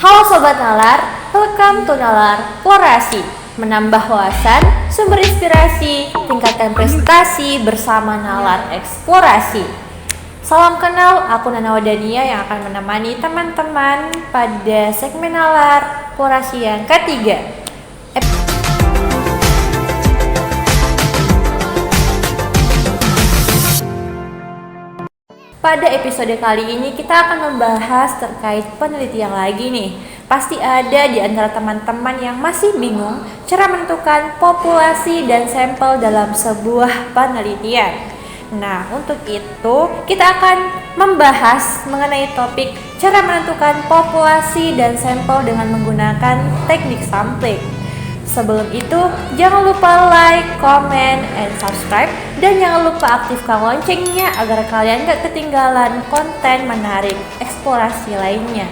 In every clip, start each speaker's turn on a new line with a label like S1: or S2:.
S1: Halo Sobat Nalar, welcome to Nalar Eksplorasi. Menambah wawasan, sumber inspirasi, tingkatkan prestasi bersama Nalar Eksplorasi. Salam kenal, aku Nana Wadania yang akan menemani teman-teman pada segmen Nalar Eksplorasi yang ketiga. Pada episode kali ini kita akan membahas terkait penelitian lagi nih. Pasti ada di antara teman-teman yang masih bingung cara menentukan populasi dan sampel dalam sebuah penelitian. Nah, untuk itu kita akan membahas mengenai topik cara menentukan populasi dan sampel dengan menggunakan teknik sampling. Sebelum itu, jangan lupa like, comment, and subscribe. Dan jangan lupa aktifkan loncengnya agar kalian gak ketinggalan konten menarik eksplorasi lainnya.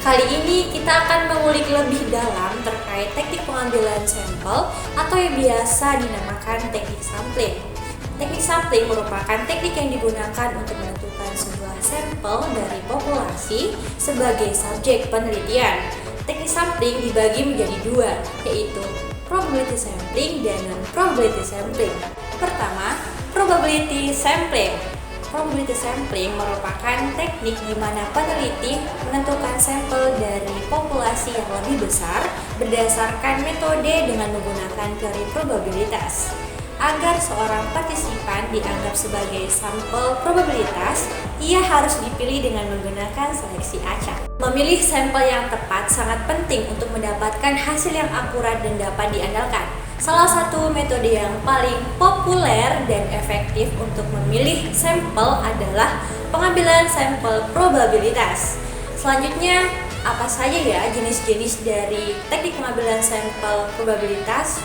S1: Kali ini kita akan mengulik lebih dalam terkait teknik pengambilan sampel atau yang biasa dinamakan teknik sampling. Teknik sampling merupakan teknik yang digunakan untuk menentukan sebuah sampel dari populasi sebagai subjek penelitian. Teknik sampling dibagi menjadi dua, yaitu probability sampling dan non-probability sampling. Pertama, probability sampling. Probability sampling merupakan teknik di mana peneliti menentukan sampel dari populasi yang lebih besar berdasarkan metode dengan menggunakan teori probabilitas. Agar seorang partisipan dianggap sebagai sampel probabilitas, ia harus dipilih dengan menggunakan seleksi acak. Memilih sampel yang tepat sangat penting untuk mendapatkan hasil yang akurat dan dapat diandalkan. Salah satu metode yang paling populer dan efektif untuk memilih sampel adalah pengambilan sampel probabilitas. Selanjutnya, apa saja ya jenis-jenis dari teknik pengambilan sampel probabilitas?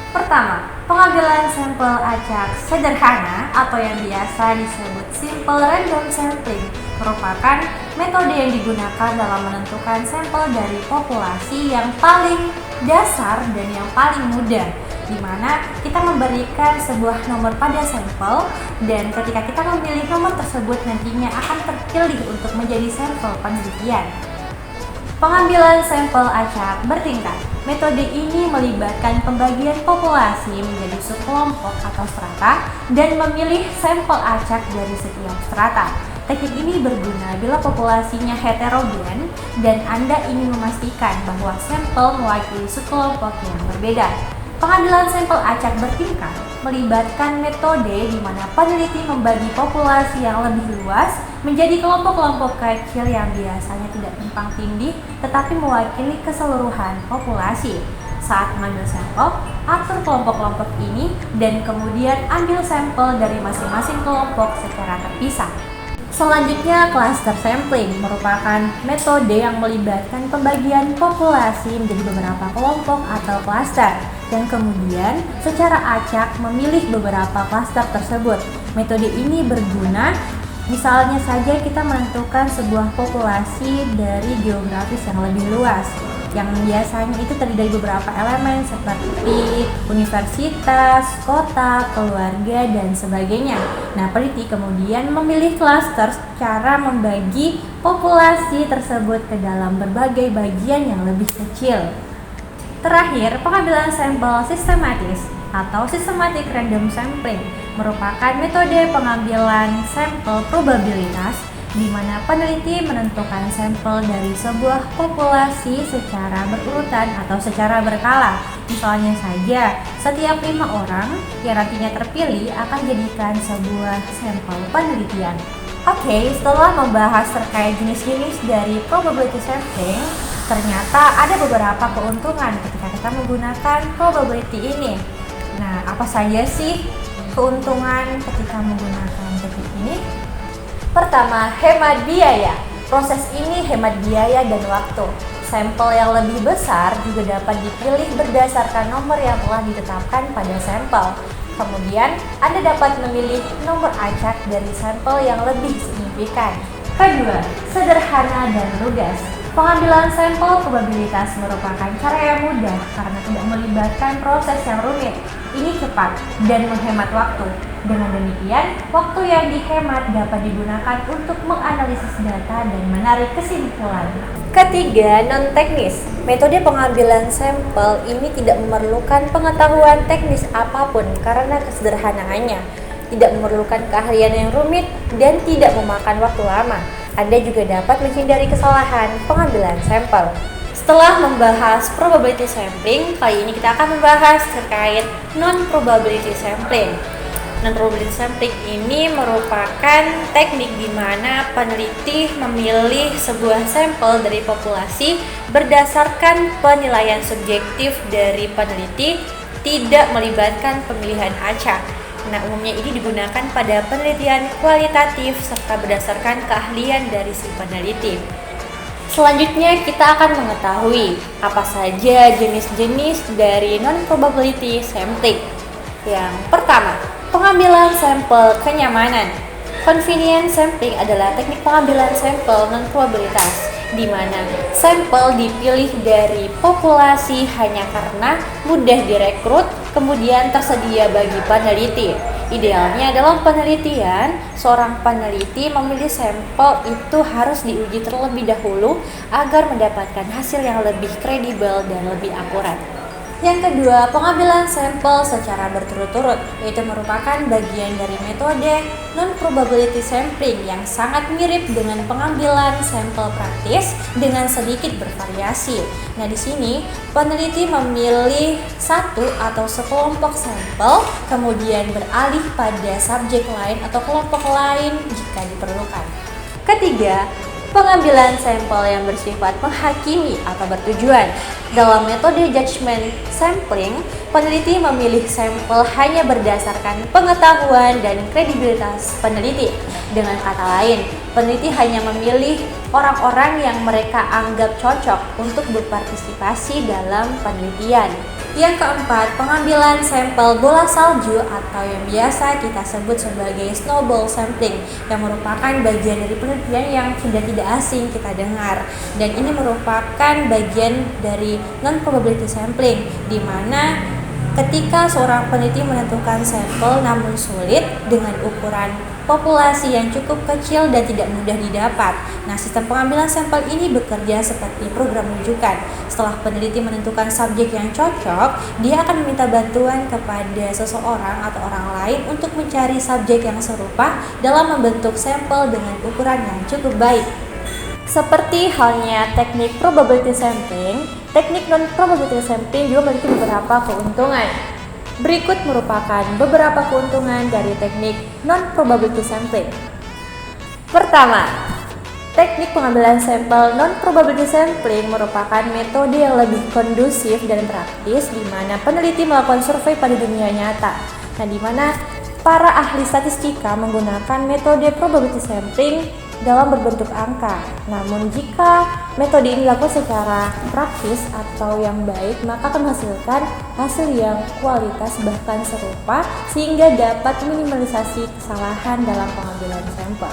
S1: Pertama, pengambilan sampel acak sederhana atau yang biasa disebut simple random sampling merupakan metode yang digunakan dalam menentukan sampel dari populasi yang paling dasar dan yang paling mudah, di mana kita memberikan sebuah nomor pada sampel dan ketika kita memilih nomor tersebut nantinya akan terpilih untuk menjadi sampel penelitian. Pengambilan sampel acak bertingkat. Metode ini melibatkan pembagian populasi menjadi subkelompok atau strata dan memilih sampel acak dari setiap strata. Teknik ini berguna bila populasinya heterogen dan Anda ingin memastikan bahwa sampel mewakili subkelompok yang berbeda. Pengambilan sampel acak bertingkat melibatkan metode di mana peneliti membagi populasi yang lebih luas menjadi kelompok-kelompok kecil yang biasanya tidak tumpang tindih tetapi mewakili keseluruhan populasi. Saat mengambil sampel, atur kelompok-kelompok ini dan kemudian ambil sampel dari masing-masing kelompok secara terpisah. Selanjutnya, cluster sampling merupakan metode yang melibatkan pembagian populasi menjadi beberapa kelompok atau klaster dan kemudian secara acak memilih beberapa klaster tersebut. Metode ini berguna misalnya saja kita menentukan sebuah populasi dari geografis yang lebih luas yang biasanya itu terdiri dari beberapa elemen seperti universitas, kota, keluarga, dan sebagainya. Nah, peneliti kemudian memilih klaster cara membagi populasi tersebut ke dalam berbagai bagian yang lebih kecil. Terakhir, pengambilan sampel sistematis atau systematic random sampling merupakan metode pengambilan sampel probabilitas di mana peneliti menentukan sampel dari sebuah populasi secara berurutan atau secara berkala. Misalnya saja, setiap 5 orang yang nantinya terpilih akan jadikan sebuah sampel penelitian. Oke, setelah membahas terkait jenis-jenis dari probability sampling, ternyata ada beberapa keuntungan ketika kita menggunakan probability ini. Nah, apa saja sih keuntungan ketika menggunakan teknik ini? Pertama, hemat biaya. Proses ini hemat biaya dan waktu. Sampel yang lebih besar juga dapat dipilih berdasarkan nomor yang telah ditetapkan pada sampel. Kemudian, Anda dapat memilih nomor acak dari sampel yang lebih signifikan. Kedua, sederhana dan lugas. Pengambilan sampel probabilitas merupakan cara yang mudah karena tidak melibatkan proses yang rumit. Ini cepat dan menghemat waktu. Dengan demikian, waktu yang dihemat dapat digunakan untuk menganalisis data dan menarik kesimpulan. Ketiga, non-teknis. Metode pengambilan sampel ini tidak memerlukan pengetahuan teknis apapun karena kesederhanaannya. Tidak memerlukan keahlian yang rumit dan tidak memakan waktu lama. Anda juga dapat menghindari kesalahan pengambilan sampel. Setelah membahas probability sampling, kali ini kita akan membahas terkait non-probability sampling. Non-probability sampling ini merupakan teknik di mana peneliti memilih sebuah sampel dari populasi berdasarkan penilaian subjektif dari peneliti, tidak melibatkan pemilihan acak. Nah, umumnya ini digunakan pada penelitian kualitatif serta berdasarkan keahlian dari si peneliti. Selanjutnya kita akan mengetahui apa saja jenis-jenis dari non-probability sampling. Yang pertama, pengambilan sampel kenyamanan. Convenience sampling adalah teknik pengambilan sampel non-probabilitas, di mana sampel dipilih dari populasi hanya karena mudah direkrut, kemudian tersedia bagi peneliti. Idealnya dalam penelitian, seorang peneliti memilih sampel itu harus diuji terlebih dahulu agar mendapatkan hasil yang lebih kredibel dan lebih akurat. Yang kedua, pengambilan sampel secara berturut-turut, yaitu merupakan bagian dari metode non-probability sampling yang sangat mirip dengan pengambilan sampel praktis dengan sedikit bervariasi. Nah, di sini peneliti memilih satu atau sekelompok sampel, kemudian beralih pada subjek lain atau kelompok lain jika diperlukan. Ketiga, pengambilan sampel yang bersifat menghakimi atau bertujuan. Dalam metode judgment sampling, peneliti memilih sampel hanya berdasarkan pengetahuan dan kredibilitas peneliti. Dengan kata lain, peneliti hanya memilih orang-orang yang mereka anggap cocok untuk berpartisipasi dalam penelitian. Yang keempat, pengambilan sampel bola salju atau yang biasa kita sebut sebagai snowball sampling, yang merupakan bagian dari penelitian yang sudah tidak asing kita dengar. Dan ini merupakan bagian dari non-probability sampling, di mana ketika seorang peneliti menentukan sampel namun sulit dengan ukuran populasi yang cukup kecil dan tidak mudah didapat. Nah, sistem pengambilan sampel ini bekerja seperti program rujukan. Setelah peneliti menentukan subjek yang cocok, dia akan meminta bantuan kepada seseorang atau orang lain untuk mencari subjek yang serupa dalam membentuk sampel dengan ukuran yang cukup baik. Seperti halnya teknik probability sampling, teknik non-probability sampling juga memiliki beberapa keuntungan. Berikut merupakan beberapa keuntungan dari teknik non-probability sampling. Pertama, teknik pengambilan sampel non-probability sampling merupakan metode yang lebih kondusif dan praktis di mana peneliti melakukan survei pada dunia nyata. Nah, di mana para ahli statistika menggunakan metode probability sampling dalam berbentuk angka. Namun jika metode ini dilakukan secara praktis atau yang baik, maka akan menghasilkan hasil yang kualitas bahkan serupa sehingga dapat minimalisasi kesalahan dalam pengambilan sampel.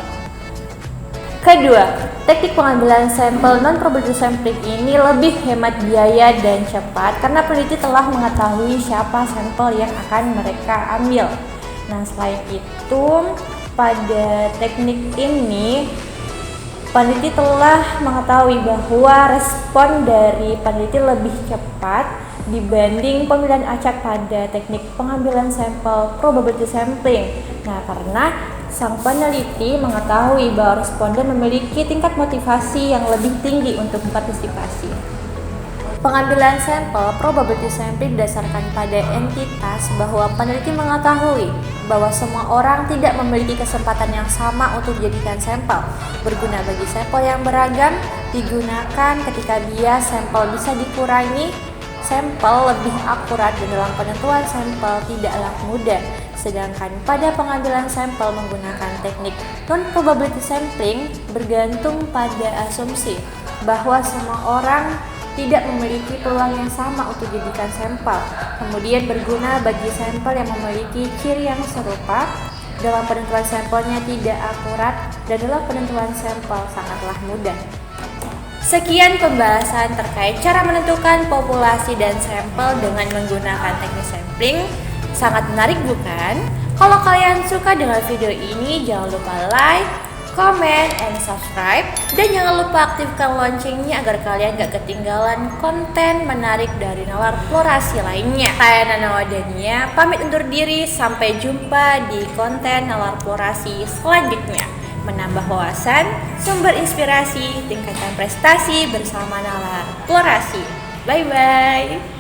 S1: Kedua, teknik pengambilan sampel non-probability sampling ini lebih hemat biaya dan cepat karena peneliti telah mengetahui siapa sampel yang akan mereka ambil. Nah, selain itu, pada teknik ini, peneliti telah mengetahui bahwa respon dari peneliti lebih cepat dibanding pemilihan acak pada teknik pengambilan sampel probability sampling. Nah, karena sang peneliti mengetahui bahwa responden memiliki tingkat motivasi yang lebih tinggi untuk berpartisipasi. Pengambilan sampel probability sampling berdasarkan pada entitas bahwa peneliti mengetahui bahwa semua orang tidak memiliki kesempatan yang sama untuk dijadikan sampel. Berguna bagi sampel yang beragam, digunakan ketika bias sampel bisa dikurangi, sampel lebih akurat dan dalam penentuan sampel tidaklah mudah. Sedangkan pada pengambilan sampel menggunakan teknik non-probability sampling bergantung pada asumsi bahwa semua orang tidak memiliki peluang yang sama untuk dijadikan sampel. Kemudian berguna bagi sampel yang memiliki ciri yang serupa, dalam penentuan sampelnya tidak akurat dan dalam penentuan sampel sangatlah mudah. Sekian pembahasan terkait cara menentukan populasi dan sampel dengan menggunakan teknik sampling. Sangat menarik bukan? Kalau kalian suka dengan video ini, jangan lupa like, comment, and subscribe. Dan jangan lupa aktifkan loncengnya agar kalian gak ketinggalan konten menarik dari nalar eksplorasi lainnya. Saya Nana Wadania, pamit undur diri. Sampai jumpa di konten nalar eksplorasi selanjutnya. Menambah wawasan, sumber inspirasi, tingkatkan prestasi bersama nalar eksplorasi. Bye-bye.